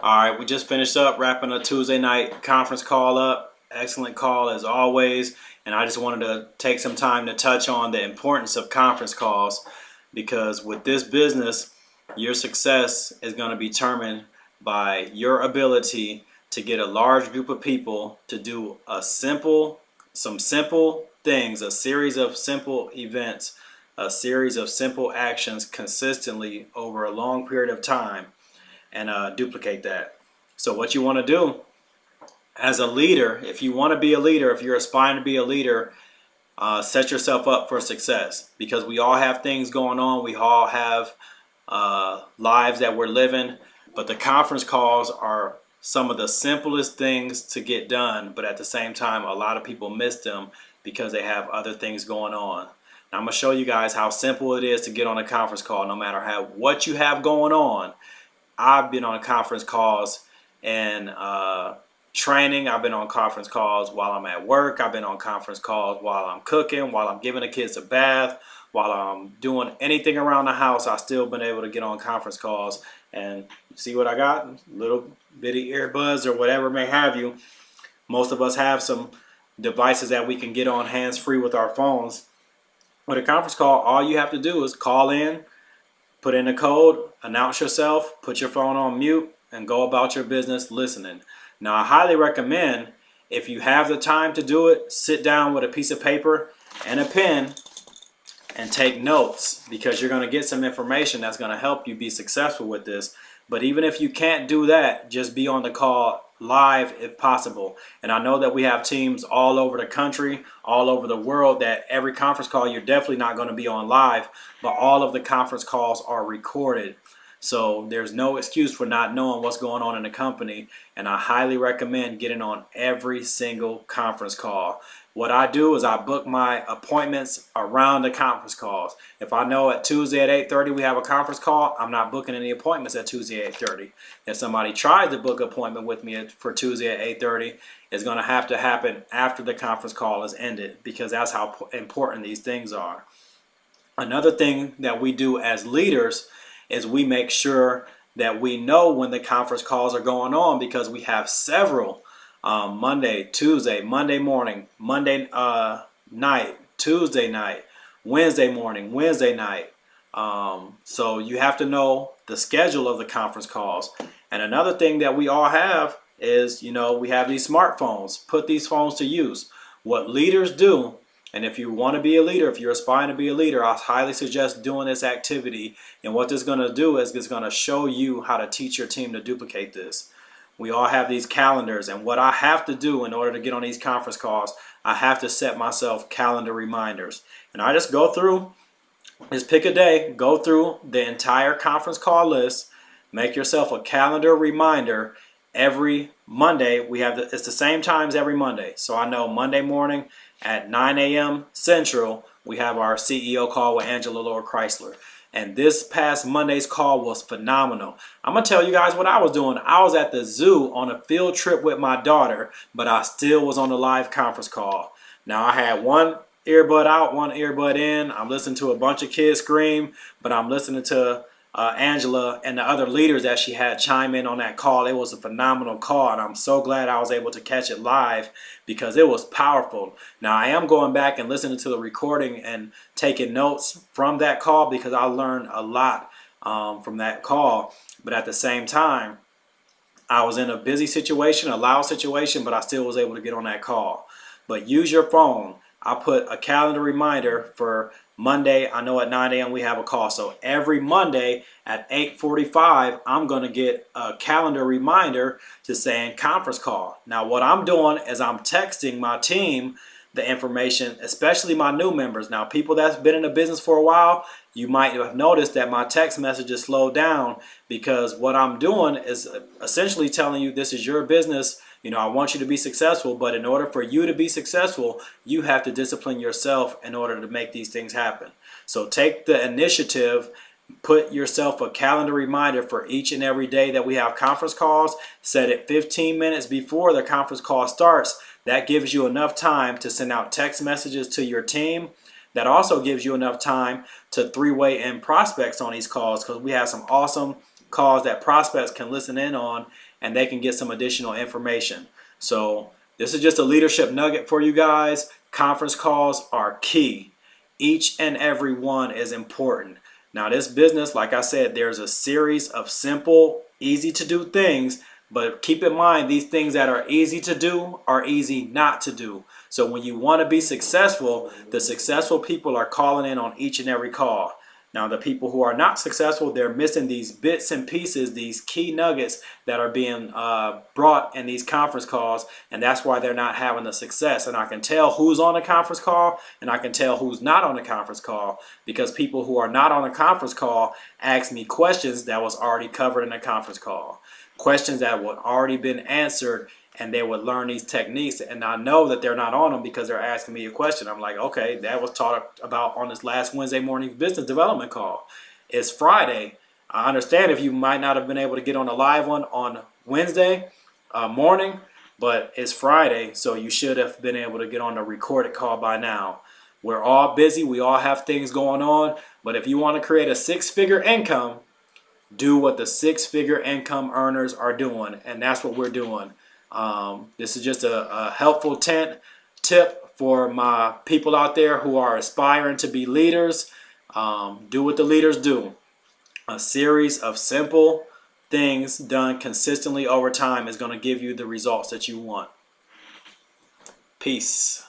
All right, we just finished up wrapping a Tuesday night conference call up. Excellent call as always. And I just wanted to take some time to touch on the importance of conference calls, because with this business, your success is going to be determined by your ability to get a large group of people to do some simple things, a series of simple events, a series of simple actions consistently over a long period of time, and duplicate that. So what you want to do as a leader, if you want to be a leader, if you're aspiring to be a leader, set yourself up for success, because we all have things going on. We all have lives that we're living, but the conference calls are some of the simplest things to get done, but at the same time, a lot of people miss them because they have other things going on. Now, I'm going to show you guys how simple it is to get on a conference call, no matter what you have going on. I've been on conference calls and training. I've been on conference calls while I'm at work. I've been on conference calls while I'm cooking, while I'm giving the kids a bath, while I'm doing anything around the house. I've still been able to get on conference calls. And you see what I got? Little bitty earbuds or whatever may have you. Most of us have some devices that we can get on hands-free with our phones. With a conference call, all you have to do is call in, put in the code, announce yourself, put your phone on mute, and go about your business listening. Now, I highly recommend, if you have the time to do it, sit down with a piece of paper and a pen and take notes, because you're going to get some information that's going to help you be successful with this. But even if you can't do that, just be on the call live if possible. And I know that we have teams all over the country, all over the world, that every conference call you're definitely not going to be on live, but all of the conference calls are recorded. So there's no excuse for not knowing what's going on in the company. And I highly recommend getting on every single conference call. What I do is I book my appointments around the conference calls. If I know at Tuesday at 8:30 we have a conference call, I'm not booking any appointments at Tuesday at 8:30. If somebody tries to book an appointment with me for Tuesday at 8:30, it's going to have to happen after the conference call is ended, because that's how important these things are. Another thing that we do as leaders is we make sure that we know when the conference calls are going on, because we have several. Monday, Tuesday, Monday morning, Monday night, Tuesday night, Wednesday morning, Wednesday night. So you have to know the schedule of the conference calls. And another thing that we all have is, we have these smartphones. Put these phones to use. What leaders do, and if you want to be a leader, if you're aspiring to be a leader, I highly suggest doing this activity. And what this is going to do is it's going to show you how to teach your team to duplicate this. We all have these calendars, and what I have to do in order to get on these conference calls, I have to set myself calendar reminders. And I just go through, just pick a day, go through the entire conference call list, make yourself a calendar reminder. Every Monday, it's the same times every Monday. So I know Monday morning at 9 a.m. Central, we have our CEO call with Angela Lord Chrysler. And this past Monday's call was phenomenal. I'm going to tell you guys what I was doing. I was at the zoo on a field trip with my daughter, but I still was on the live conference call. Now, I had one earbud out, one earbud in. I'm listening to a bunch of kids scream, but I'm listening to Angela and the other leaders that she had chime in on that call. It was a phenomenal call, and I'm so glad I was able to catch it live, because it was powerful. Now, I am going back and listening to the recording and taking notes from that call, because I learned a lot from that call. But at the same time, I was in a busy situation, a loud situation, but I still was able to get on that call. But use your phone. I put a calendar reminder for Monday. I know at 9 a.m. we have a call. So every Monday at 8:45, I'm going to get a calendar reminder to saying conference call. Now, what I'm doing is I'm texting my team the information, especially my new members. Now, people that's been in the business for a while, you might have noticed that my text messages slowed down, because what I'm doing is essentially telling you this is your business. I want you to be successful, but in order for you to be successful, you have to discipline yourself in order to make these things happen. So take the initiative, put yourself a calendar reminder for each and every day that we have conference calls. Set it 15 minutes before the conference call starts. That gives you enough time to send out text messages to your team. That also gives you enough time to three-way in prospects on these calls, because we have some awesome calls that prospects can listen in on and they can get some additional information. So this is just a leadership nugget for you guys. Conference calls are key. Each and every one is important. Now this business, like I said, there's a series of simple, easy to do things, but keep in mind these things that are easy to do are easy not to do. So when you want to be successful, the successful people are calling in on each and every call. Now the people who are not successful, they're missing these bits and pieces, these key nuggets that are being brought in these conference calls, and that's why they're not having the success. And I can tell who's on a conference call and I can tell who's not on a conference call, because people who are not on a conference call ask me questions that was already covered in a conference call, questions that would already been answered, and they would learn these techniques, and I know that they're not on them because they're asking me a question. I'm like, okay, that was taught about on this last Wednesday morning business development call. It's Friday. I understand if you might not have been able to get on a live one on Wednesday morning, but it's Friday, so you should have been able to get on a recorded call by now. We're all busy. We all have things going on, but if you want to create a six-figure income, do what the six-figure income earners are doing, and that's what we're doing. This is just a helpful tip for my people out there who are aspiring to be leaders. Do what the leaders do. A series of simple things done consistently over time is going to give you the results that you want. Peace.